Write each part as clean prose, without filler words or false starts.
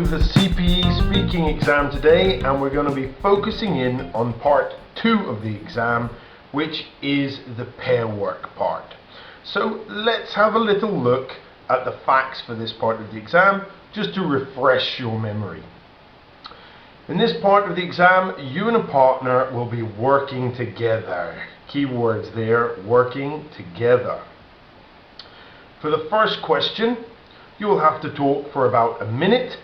with the CPE speaking exam today, and we're going to be focusing in on part 2 of the exam, which is the pair work part. So let's have a little look at the facts for this part of the exam, just to refresh your memory. In this part of the exam, you and a partner will be working together. Keywords there, working together. For the first question, you will have to talk for about a minute,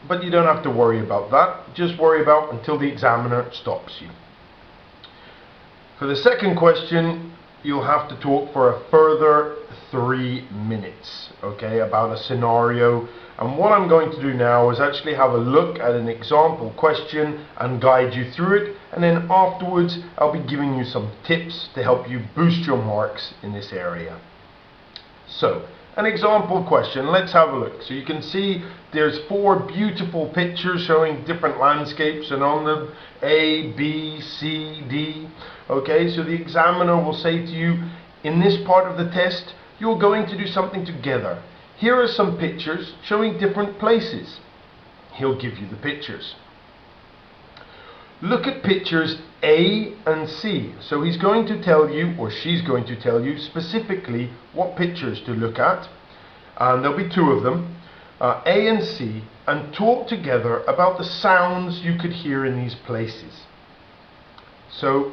but you don't have to worry about that. Just worry about until the examiner stops you. For the second question, you'll have to talk for a further 3 minutes, okay, about a scenario. And what I'm going to do now is actually have a look at an example question and guide you through it, and then afterwards I'll be giving you some tips to help you boost your marks in this area. So, an example question, let's have a look. So you can see there's 4 beautiful pictures showing different landscapes, and on them A, B, C, D. Okay, so the examiner will say to you, in this part of the test, you're going to do something together. Here are some pictures showing different places. He'll give you the pictures. Look at pictures A and C. So he's going to tell you, or she's going to tell you specifically what pictures to look at. And there'll be 2 of them, A and C, and talk together about the sounds you could hear in these places. So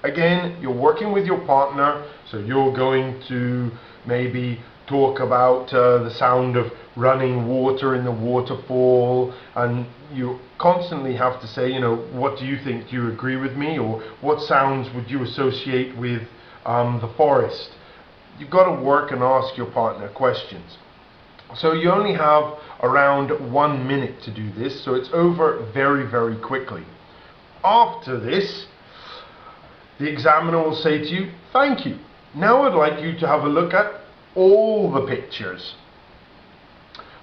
again, you're working with your partner, so you're going to maybe talk about the sound of running water in the waterfall, and you constantly have to say, you know, what do you think? Do you agree with me? Or what sounds would you associate with the forest? You've got to work and ask your partner questions. So you only have around 1 minute to do this, so it's over very, very quickly. After this, the examiner will say to you, thank you. Now I'd like you to have a look at all the pictures.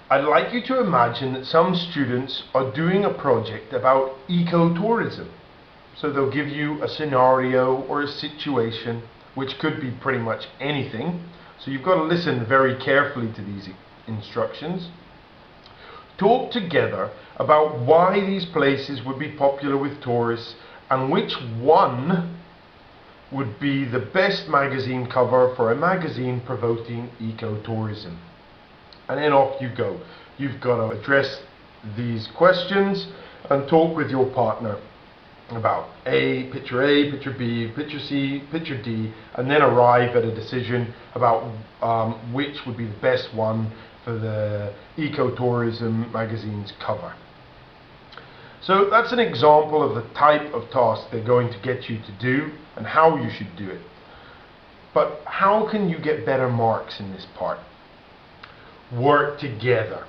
I'd like you to imagine that some students are doing a project about ecotourism. So they'll give you a scenario or a situation, which could be pretty much anything. So you've got to listen very carefully to these instructions. Talk together about why these places would be popular with tourists and which one would be the best magazine cover for a magazine promoting ecotourism. And then off you go. You've got to address these questions and talk with your partner about picture B, picture C, picture D, and then arrive at a decision about which would be the best one for the ecotourism magazine's cover. So that's an example of the type of task they're going to get you to do and how you should do it. But how can you get better marks in this part? Work together.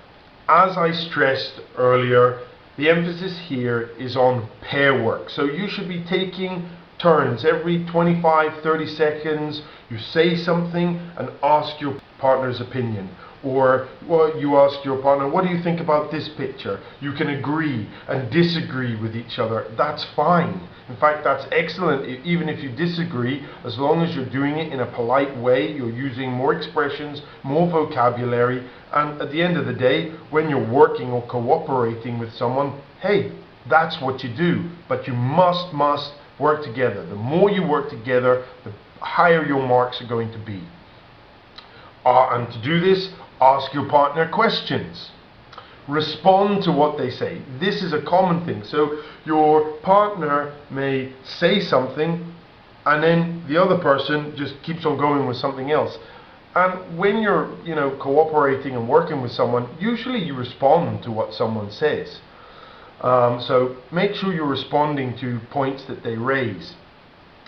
As I stressed earlier, the emphasis here is on pair work. So you should be taking turns every 25-30 seconds. You say something and ask your partner's opinion. Or you ask your partner, what do you think about this picture? You can agree and disagree with each other. That's fine. In fact, that's excellent. Even if you disagree, as long as you're doing it in a polite way, you're using more expressions, more vocabulary, and at the end of the day, when you're working or cooperating with someone, hey, that's what you do. But you must work together. The more you work together, the higher your marks are going to be. And to do this, ask your partner questions. Respond to what they say. This is a common thing. So your partner may say something and then the other person just keeps on going with something else. And when you're, cooperating and working with someone, usually you respond to what someone says. So make sure you're responding to points that they raise.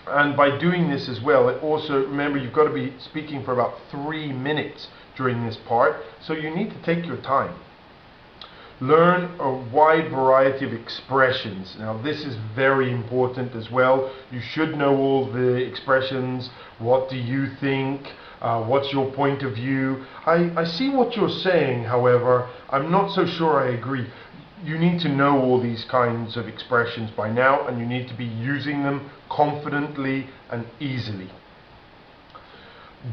And by doing this as well, it also, remember, you've got to be speaking for about 3 minutes during this part, so you need to take your time. Learn a wide variety of expressions. Now this is very important as well. You should know all the expressions. What do you think? What's your point of view? I see what you're saying, however, I'm not so sure I agree. You need to know all these kinds of expressions by now, and you need to be using them confidently and easily.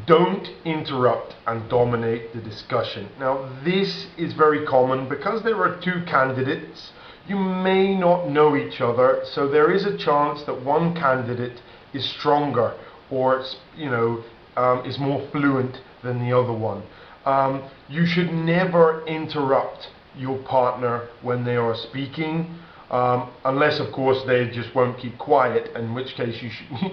Don't interrupt and dominate the discussion. Now, this is very common because there are two candidates. You may not know each other, so there is a chance that one candidate is stronger or is more fluent than the other one. You should never interrupt your partner when they are speaking. Unless of course they just won't keep quiet, in which case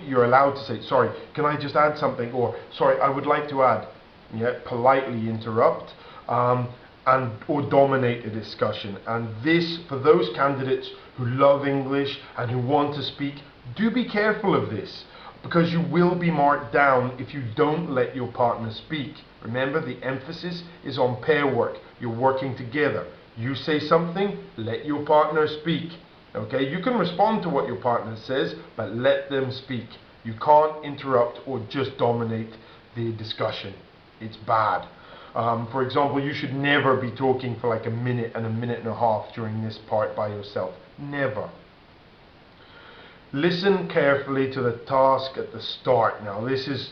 you're allowed to say, sorry, can I just add something, or sorry, I would like to add. Yeah, politely interrupt, or dominate the discussion. And this, for those candidates who love English and who want to speak, do be careful of this, because you will be marked down if you don't let your partner speak. Remember, the emphasis is on pair work. You're working together. You say something, let your partner speak. Okay, you can respond to what your partner says, but let them speak. You can't interrupt or just dominate the discussion. It's bad. For example, you should never be talking for like a minute and a half during this part by yourself. Never. Listen carefully to the task at the start. Now this is,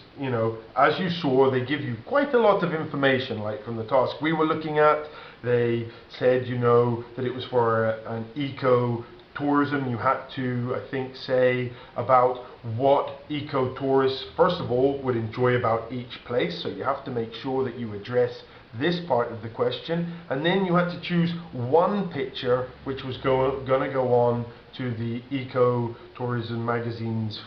as you saw, they give you quite a lot of information, like from the task we were looking at. They said, that it was for an eco-tourism. You had to, I think, say about what eco-tourists, first of all, would enjoy about each place. So you have to make sure that you address this part of the question, and then you had to choose one picture which was going to go on to the eco-tourism magazine's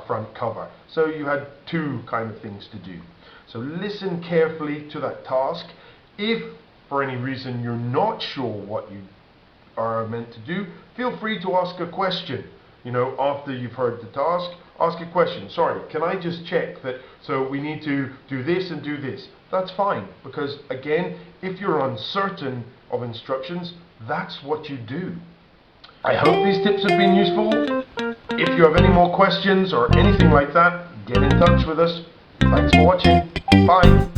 front cover. So you had two kind of things to do. So listen carefully to that task. If for any reason you're not sure what you are meant to do, feel free to ask a question. After you've heard the task, ask a question. Sorry, can I just check that, so we need to do this and do this. That's fine, because again, if you're uncertain of instructions, that's what you do. I hope these tips have been useful. If you have any more questions or anything like that, get in touch with us. Thanks for watching. Bye.